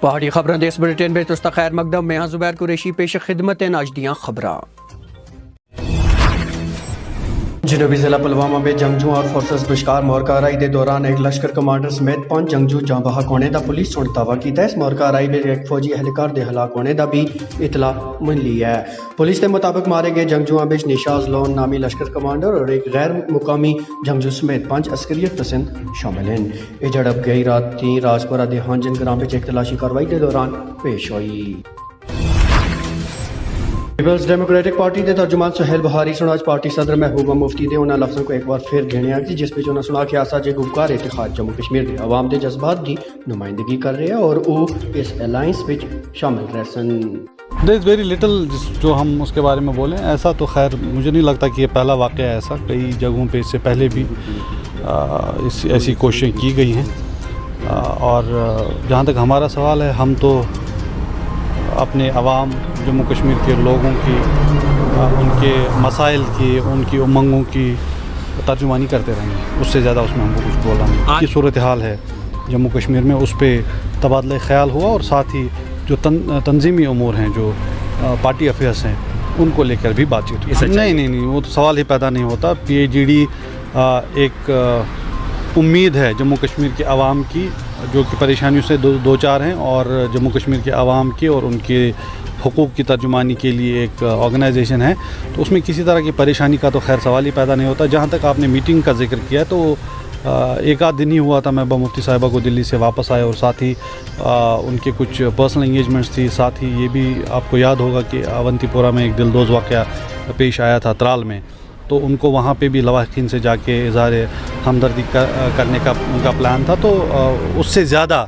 पहाड़ी खबर देश बुलेटिन में तुस्ता खैर मकदम में जुबैर कुरैशी पेश खिदमत नाजदियाँ खबरां। जनूबी जिला पुलवामा में जंगजू और फोर्सेस विचकार मोरकाराई के दौरान एक लश्कर कमांडर समेत 5 जंगजू जां बहक होने का पुलिस सुन दावा किया। इस मोरकाराई में एक फौजी एहलकार के हलाक होने का भी इतला मिली है। पुलिस के मुताबिक मारे गए जंगजुओं में निशाज लोन नामी लश्कर कमांडर और एक गैर मुकामी जंगजू समेत 5 अस्करियत पसंद शामिल हैं। ये झड़प गई रात राजपुरा के हांजन ग्राम में एक तलाशी कार्रवाई के दौरान पेश हुई। पीपल्स डेमोक्रेटिक पार्टी के तर्जुमान सुहेल बहारी सुना आज पार्टी सदर महबूबा मुफ्ती ने उन्होंने लफ्ज़ों को एक बार फिर गिणिया कि जिस विच उन्होंने सुना कि आसा जे गुपकार इतिहाद जम्मू कश्मीर के अवाम के जज्बात की नुमाइंदगी कर रहे हैं और वो इस अलायंस में शामिल रह सन। देयर इज़ वेरी लिटिल जो हम उसके बारे में बोलें, ऐसा तो खैर मुझे नहीं लगता कि ये पहला वाक़या है। ऐसा कई जगहों पे इससे पहले भी ऐसी कोशिशें की गई हैं और जहाँ तक हमारा सवाल है, हम तो अपने अवाम जम्मू कश्मीर के लोगों की उनके मसाइल की उनकी उमंगों की तर्जुमानी करते रहेंगे। उससे ज़्यादा उसमें हमको कुछ बोला नहीं। की सूरत हाल है जम्मू कश्मीर में, उस पर तबादला ख्याल हुआ और साथ ही जो तंजीमी अमूर हैं, जो पार्टी अफेयर्स हैं, उनको लेकर भी बातचीत हुई। नहीं, वो तो सवाल ही पैदा नहीं होता। PAGD एक उम्मीद है जम्मू कश्मीर के अवाम की, जो कि परेशानियों से दो चार हैं, और जम्मू कश्मीर के अवाम के और उनके हुकूक़ की तर्जुमानी के लिए एक ऑर्गेनाइजेशन है, तो उसमें किसी तरह की परेशानी का तो खैर सवाल ही पैदा नहीं होता। जहाँ तक आपने मीटिंग का जिक्र किया, तो एक आध दिन ही हुआ था महबूबा मुफ्ती साहिबा को दिल्ली से वापस आए और साथ ही उनके कुछ पर्सनल इंगेजमेंट्स थी। साथ ही ये भी आपको याद होगा कि अवंतीपोरा में एक दिलदोज वाक़या पेश आया था त्राल में, तो उनको वहाँ पे भी लवाहिकीन से जाके इज़हार हमदर्दी करने का उनका प्लान था। तो उससे ज़्यादा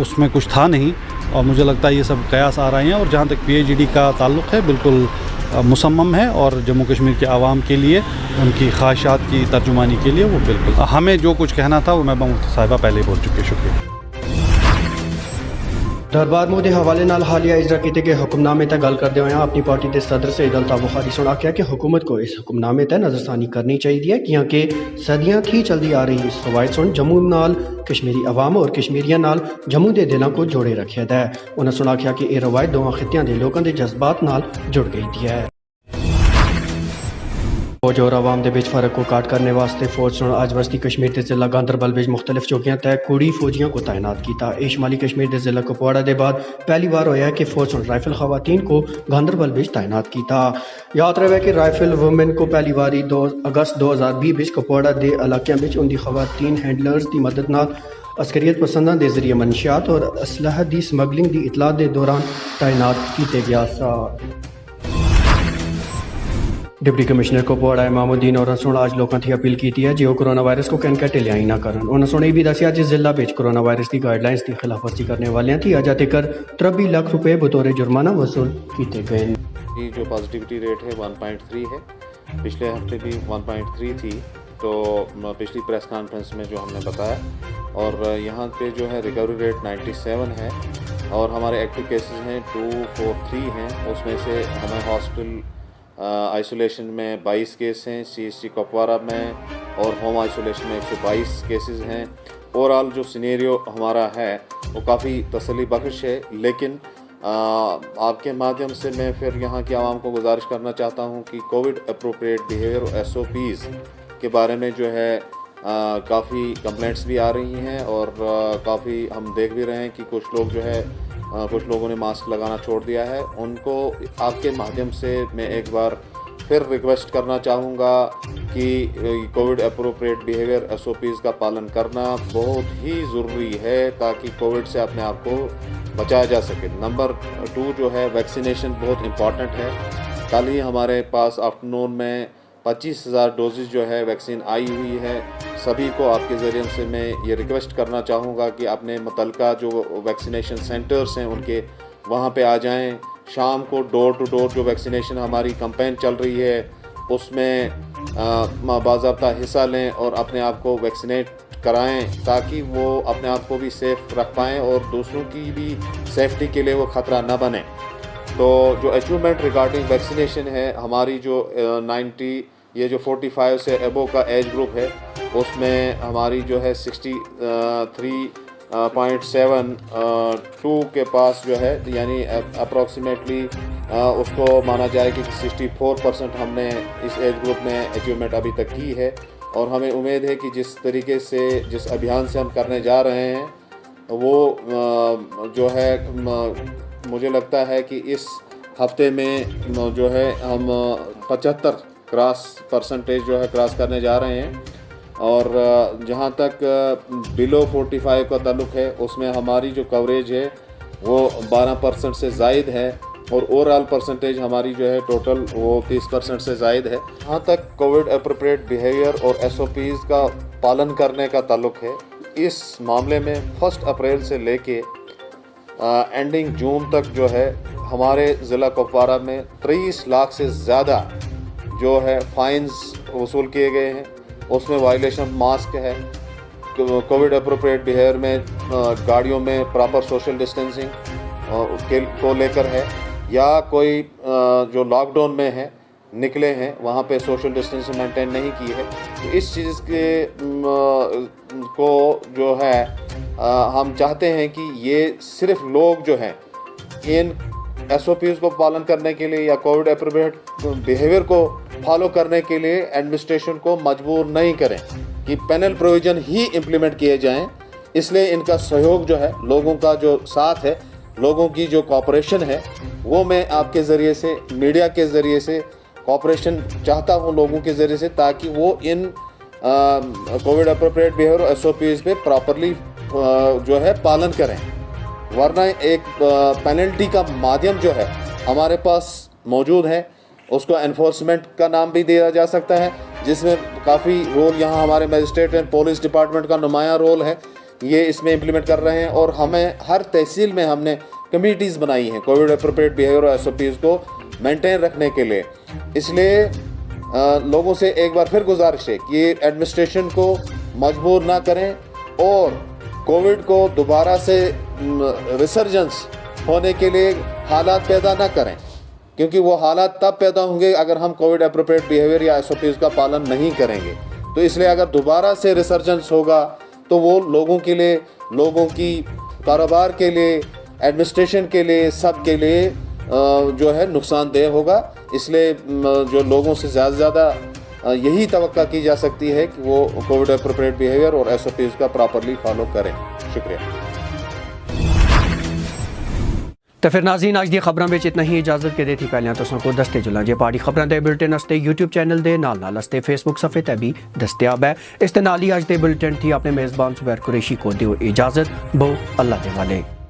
उसमें कुछ था नहीं और मुझे लगता है ये सब कयास आ रहे हैं। और जहाँ तक PAGD का ताल्लुक़ है, बिल्कुल मुसम्मम है और जम्मू कश्मीर के आवाम के लिए उनकी ख्वाहिशात की तर्जुमानी के लिए वो बिल्कुल, हमें जो कुछ कहना था वो महबूबा मुफ्ती साहिबा पहले ही बोल चुके। शुक्रिया। दरबार मोदी हवाले नाल हालिया इजरा किए गए हुक्मनामे तक गल करते हुए अपनी पार्टी के सदर सईद अल्ताफ बुखारी सुना कि हुकूमत को इस हुक्मनामे तक नजरसानी करनी चाहिए क्योंकि सदियां थी चलती आ रही इस रवायत सुन जम्मू नाल कश्मीरी अवाम और कश्मीरियों नाल जम्मू के दिलों को जोड़े रखे है। उन्हें सुना कि यह रवायत दोवां खित्तियां के लोगों के जज्बात नाल जुड़ गई थी है। फौज और आवाम के बीच फर्क को काट करने वास्ते फौज ने अज वस्ती कश्मीर के जिला गांधरबल में मुख्तलिफ चौकियां तय कुड़ी फौजियों को तैनात किया। शुमाली कश्मीर के जिला कुपवाड़ा के बाद पहली बार होया कि फौज ने राइफल खवातीन को गांधरबल में तैनात किया। याद रहे कि राइफल वुमेन को पहली बारी 2 अगस्त 2020 में कुपवाड़ा के इलाकों में उनकी खवातीन हैंडलर्स की मदद नाल अस्करियत पसंदा के जरिए मनशियात और असलह की स्मगलिंग की इतलात के दौरान तैनात किए गया था। डिप्टी कमिश्नर कुपवाड़ा इमामुद्दीन और सुन आज लोगों की अपील की है जो कोरोना वायरस को कैन ढिलाई ना करन। उन्होंने सुने भी दसिया जिस जिला में कोरोना वायरस की गाइडलाइंस की खिलाफवर्जी करने वाले थी अजा तक 23 लाख रुपए बतौर जुर्माना वसूल किए गए। जो पॉजिटिविटी रेट है 1.3 है, पिछले हफ्ते भी 1.3 थी, तो पिछली प्रेस कॉन्फ्रेंस में जो हमने बताया, और यहाँ पे जो है रिकवरी रेट 97 है और हमारे एक्टिव केसेस हैं 243 हैं। उसमें से हमें हॉस्पिटल आइसोलेशन में 22 केस हैं, CHC कुपवाड़ा में, और होम आइसोलेशन में 122 केसेस हैं। ओवरऑल जो सिनेरियो हमारा है वो काफ़ी तसल्ली बख्श है। लेकिन आपके माध्यम से मैं फिर यहाँ की आवाम को गुजारिश करना चाहता हूँ कि कोविड अप्रोप्रिएट बिहेवियर SOPs के बारे में जो है काफ़ी कंप्लेंट्स भी आ रही हैं और काफ़ी हम देख भी रहे हैं कि कुछ लोग जो है कुछ लोगों ने मास्क लगाना छोड़ दिया है। उनको आपके माध्यम से मैं एक बार फिर रिक्वेस्ट करना चाहूँगा कि कोविड अप्रोप्रिएट बिहेवियर SOPs का पालन करना बहुत ही ज़रूरी है ताकि कोविड से अपने आप को बचाया जा सके। नंबर 2 जो है वैक्सीनेशन बहुत इम्पॉर्टेंट है। कल ही हमारे पास आफ्टरनून में 25,000 डोजेज जो है वैक्सीन आई हुई है। सभी को आपके ज़रिए से मैं ये रिक्वेस्ट करना चाहूँगा कि अपने मुतलका जो वैक्सीनेशन सेंटर्स हैं उनके वहाँ पे आ जाएं। शाम को डोर टू डोर जो वैक्सीनेशन हमारी कैंपेन चल रही है उसमें बाज़ाब्ता हिस्सा लें और अपने आप को वैक्सीनेट कराएं ताकि वो अपने आप को भी सेफ़ रख पाएँ और दूसरों की भी सेफ्टी के लिए वो ख़तरा न बने। तो जो अचीवमेंट रिगार्डिंग वैक्सीनेशन है, हमारी जो 90 ये जो 45 से एबो का एज ग्रुप है उसमें हमारी जो है 63 0.72 के पास जो है, यानी अप्रॉक्सीमेटली उसको माना जाए कि 64% हमने इस एज ग्रुप में अचीवमेंट अभी तक की है। और हमें उम्मीद है कि जिस तरीके से, जिस अभियान से हम करने जा रहे हैं वो जो है, मुझे लगता है कि इस हफ्ते में जो है हम 75% जो है क्रॉस करने जा रहे हैं। और जहाँ तक बिलो 45 का ताल्लुक है, उसमें हमारी जो कवरेज है वो 12% से ज़ायद है, और ओवरऑल परसेंटेज हमारी जो है टोटल वो 30% से ज़ायद है। जहाँ तक कोविड एप्रोप्रिएट बिहेवियर और SOPs का पालन करने का ताल्लुक है, इस मामले में 1 अप्रैल से लेके एंडिंग जून तक जो है हमारे ज़िला कुपवारा में 30 लाख से ज़्यादा जो है फ़ाइन्स वसूल किए गए हैं। उसमें वायलेशन मास्क है, कोविड एप्रोप्रिएट बिहेवियर में गाड़ियों में प्रॉपर सोशल डिस्टेंसिंग को लेकर है, या कोई जो लॉकडाउन में है निकले हैं वहाँ पे सोशल डिस्टेंसिंग मेंटेन नहीं की है। तो इस चीज़ के को जो है हम चाहते हैं कि ये सिर्फ लोग जो हैं इन SOPs को पालन करने के लिए या कोविड एप्रोप्रिएट बिहेवियर को फॉलो करने के लिए एडमिनिस्ट्रेशन को मजबूर नहीं करें कि पैनल प्रोविज़न ही इम्प्लीमेंट किए जाएं। इसलिए इनका सहयोग जो है, लोगों का जो साथ है, लोगों की जो कोऑपरेशन है, वो मैं आपके ज़रिए से, मीडिया के ज़रिए से कोऑपरेशन चाहता हूँ लोगों के ज़रिए से, ताकि वो इन कोविड एप्रोप्रिएट बिहेवियर और SOPs पे प्रॉपरली जो है पालन करें। वरना एक पेनल्टी का माध्यम जो है हमारे पास मौजूद है, उसको एनफोर्समेंट का नाम भी दिया जा सकता है, जिसमें काफ़ी रोल यहाँ हमारे मजिस्ट्रेट एंड पुलिस डिपार्टमेंट का नुमायाँ रोल है, ये इसमें इम्प्लीमेंट कर रहे हैं। और हमें हर तहसील में हमने कमेटीज़ बनाई हैं कोविड एप्रोप्रिएट बिहेवियर और SOPs को मेंटेन रखने के लिए। इसलिए लोगों से एक बार फिर गुजारिश है कि एडमिनिस्ट्रेशन को मजबूर ना करें और कोविड को दोबारा से रिसर्जेंस होने के लिए हालात पैदा ना करें, क्योंकि वो हालात तब पैदा होंगे अगर हम कोविड एप्रोप्रिएट बिहेवियर या SOPs का पालन नहीं करेंगे। तो इसलिए अगर दोबारा से रिसर्जेंस होगा तो वो लोगों के लिए, लोगों की कारोबार के लिए, एडमिनिस्ट्रेशन के लिए, सब के लिए जो है नुकसानदेह होगा। इसलिए जो लोगों से ज़्यादा से ज़्यादा यही तवक्का की जा सकती है कि वो कोविड एप्रोप्रिएट बिहेवियर और SOPs का प्रॉपरली फॉलो करें। शुक्रिया। तो फिर नाज़रीन, आज दी खबरों में इतना ही। इजाजत के देती पहले तुसों को दस्ते जुला जे पाड़ी खबरों दे बुलेटिन असते YouTube चैनल दे नाल असते Facebook सफ़े ते भी दस्तियाब है। इस ते नाल ही आज दे बुलेटिन थी अपने मेज़बान सुबैर कुरैशी को दियो इजाज़त। बो अल्लाह दे वाले।